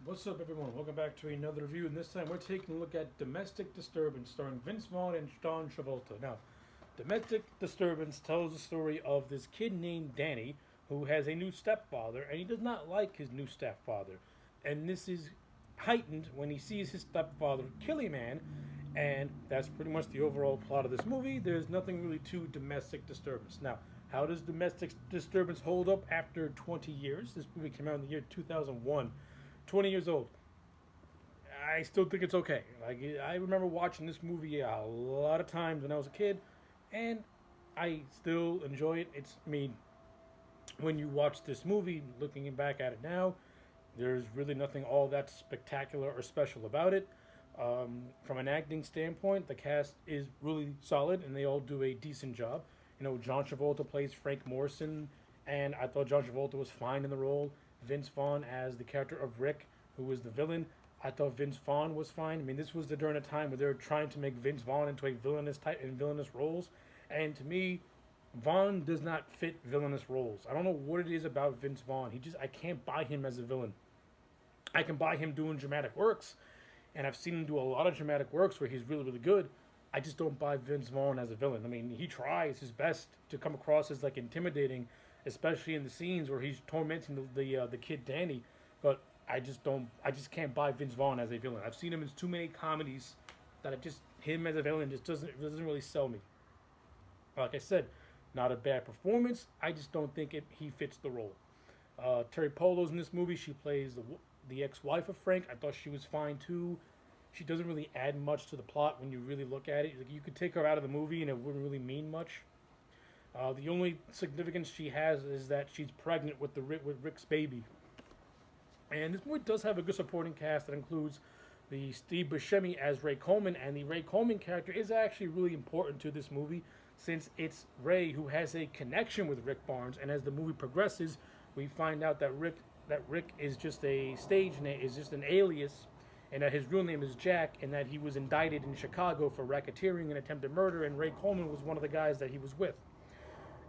What's up, everyone? Welcome back to another review, and this time we're taking a look at Domestic Disturbance, starring Vince Vaughn and John Travolta. Now, Domestic Disturbance tells the story of this kid named Danny who has a new stepfather, and he does not like his new stepfather. And this is heightened when he sees his stepfather kill a man, and that's pretty much the overall plot of this movie. There's nothing really to Domestic Disturbance. Now, how does Domestic Disturbance hold up after 20 years? This movie came out in the year 2001. 20 years old. I still think it's okay. Like, I remember watching this movie a lot of times when I was a kid, and I still enjoy it. I mean, when you watch this movie, looking back at it now, there's really nothing all that spectacular or special about it. From an acting standpoint, the cast is really solid, and they all do a decent job. John Travolta plays Frank Morrison, and I thought John Travolta was fine in the role. Vince Vaughn as the character of Rick, who was the villain. I thought Vince Vaughn was fine. I mean, this was during a time where they were trying to make Vince Vaughn into a villainous type in villainous roles, and to me, Vaughn does not fit villainous roles. I don't know what it is about Vince Vaughn. I can't buy him as a villain. I can buy him doing dramatic works, and I've seen him do a lot of dramatic works where he's really, really good. I just don't buy Vince Vaughn as a villain. I mean, he tries his best to come across as like intimidating, especially in the scenes where he's tormenting the kid Danny. But I just don't. I just can't buy Vince Vaughn as a villain. I've seen him in too many comedies that him as a villain just doesn't really sell me. Like I said, not a bad performance. I just don't think he fits the role. Terry Polo's in this movie. She plays the ex-wife of Frank. I thought she was fine too. She doesn't really add much to the plot when you really look at it. Like, you could take her out of the movie and it wouldn't really mean much. The only significance she has is that she's pregnant with Rick's baby. And this movie does have a good supporting cast that includes the Steve Buscemi as Ray Coleman, and the Ray Coleman character is actually really important to this movie since it's Ray who has a connection with Rick Barnes. And as the movie progresses, we find out that Rick is just a stage name, is just an alias, and that his real name is Jack, and that he was indicted in Chicago for racketeering and attempted murder, and Ray Coleman was one of the guys that he was with.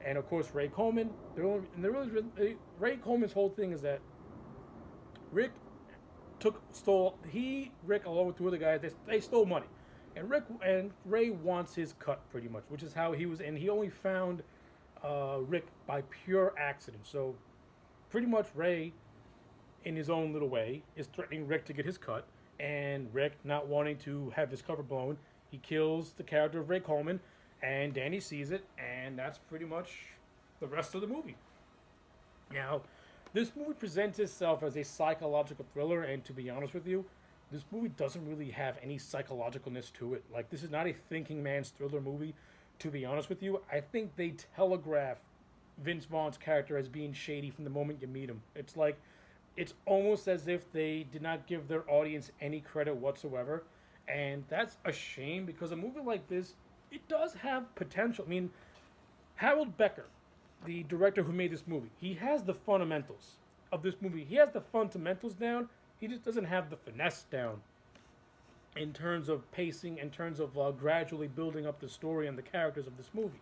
And of course, Ray Coleman. Ray Coleman's whole thing is that Rick Rick along with two other guys, they stole money, and Ray wants his cut pretty much, which is how he was. And he only found Rick by pure accident. So pretty much Ray, in his own little way, is threatening Rick to get his cut, and Rick, not wanting to have his cover blown, he kills the character of Ray Coleman, and Danny sees it, and that's pretty much the rest of the movie. Now, this movie presents itself as a psychological thriller, and to be honest with you, this movie doesn't really have any psychologicalness to it. Like, this is not a thinking man's thriller movie. To be honest with you, I think they telegraph Vince Vaughn's character as being shady from the moment you meet him. It's almost as if they did not give their audience any credit whatsoever, and that's a shame because a movie like this, it does have potential. I mean, Harold Becker, the director who made this movie, he has the fundamentals of this movie. He has the fundamentals down. He just doesn't have the finesse down in terms of pacing, in terms of gradually building up the story and the characters of this movie.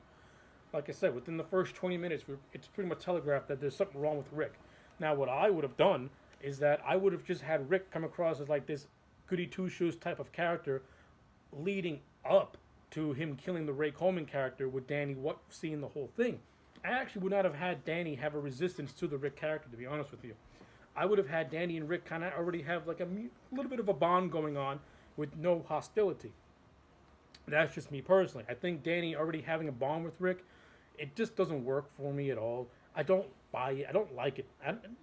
Like I said, within the first 20 minutes, it's pretty much telegraphed that there's something wrong with Rick. Now, what I would have done is that I would have just had Rick come across as like this goody two shoes type of character leading up to him killing the Ray Coleman character with Danny seeing the whole thing. I actually would not have had Danny have a resistance to the Rick character, to be honest with you. I would have had Danny and Rick kind of already have like a little bit of a bond going on with no hostility. That's just me personally. I think Danny already having a bond with Rick, it just doesn't work for me at all. I don't buy it. I don't like it.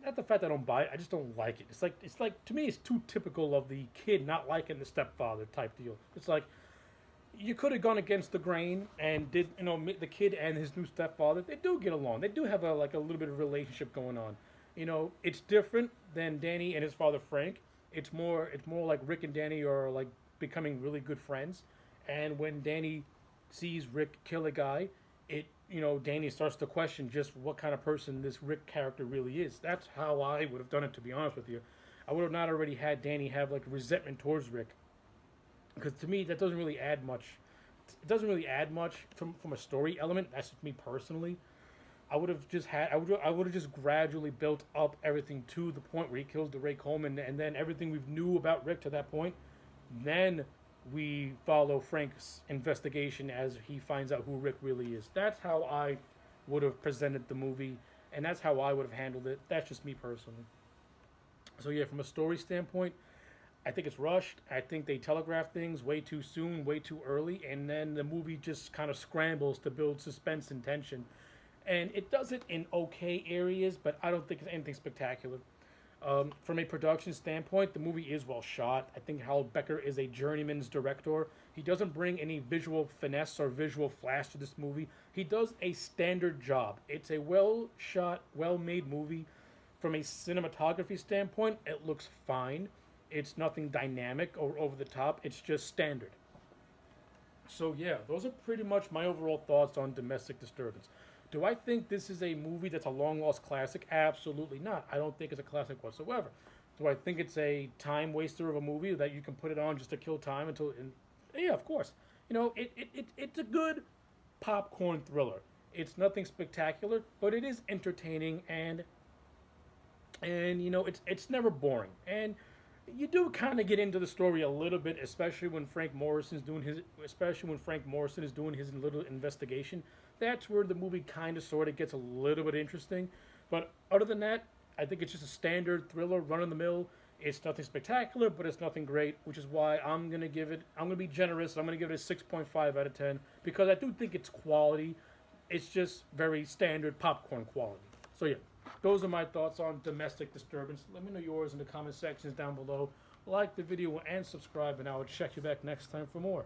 Not the fact that I don't buy it. I just don't like it. It's like to me, it's too typical of the kid not liking the stepfather type deal. It's like you could have gone against the grain and did the kid and his new stepfather. They do get along. They do have a little bit of relationship going on. It's different than Danny and his father Frank. It's more like Rick and Danny are like becoming really good friends. And when Danny sees Rick kill a guy, Danny starts to question just what kind of person this Rick character really is. That's how I would have done it, to be honest with you. I would have not already had Danny have like resentment towards Rick, because to me that doesn't really add much. It doesn't really add much from a story element. That's just me personally. I would have just had I would have just gradually built up everything to the point where he kills the Ray Coleman, and then everything we knew about Rick to that point. Then we follow Frank's investigation as he finds out who Rick really is. That's how I would have presented the movie, and that's how I would have handled it. That's just me personally. So yeah, from a story standpoint, I think it's rushed. I think they telegraph things way too soon, way too early, and then the movie just kind of scrambles to build suspense and tension. And it does it in okay areas, but I don't think it's anything spectacular. From a production standpoint, the movie is well shot. I think Hal Becker is a journeyman's director. He doesn't bring any visual finesse or visual flash to this movie. He does a standard job. It's a well shot, well made movie. From a cinematography standpoint, it looks fine. It's nothing dynamic or over the top. It's just standard. So yeah, those are pretty much my overall thoughts on Domestic Disturbance. Do I think this is a movie that's a long lost classic? Absolutely not. I don't think it's a classic whatsoever. Do I think it's a time waster of a movie that you can put it on just to kill time until? Yeah, of course. It's a good popcorn thriller. It's nothing spectacular, but it is entertaining and it's never boring. And you do kind of get into the story a little bit, especially when Frank Morrison is doing his little investigation. That's where the movie kind of sort of gets a little bit interesting. But other than that, I think it's just a standard thriller, run of the mill. It's nothing spectacular, but it's nothing great, which is why I'm going to be generous. I'm going to give it a 6.5 out of 10 because I do think it's quality. It's just very standard popcorn quality. So yeah, those are my thoughts on Domestic Disturbance. Let me know yours in the comment sections down below. Like the video and subscribe, and I will check you back next time for more.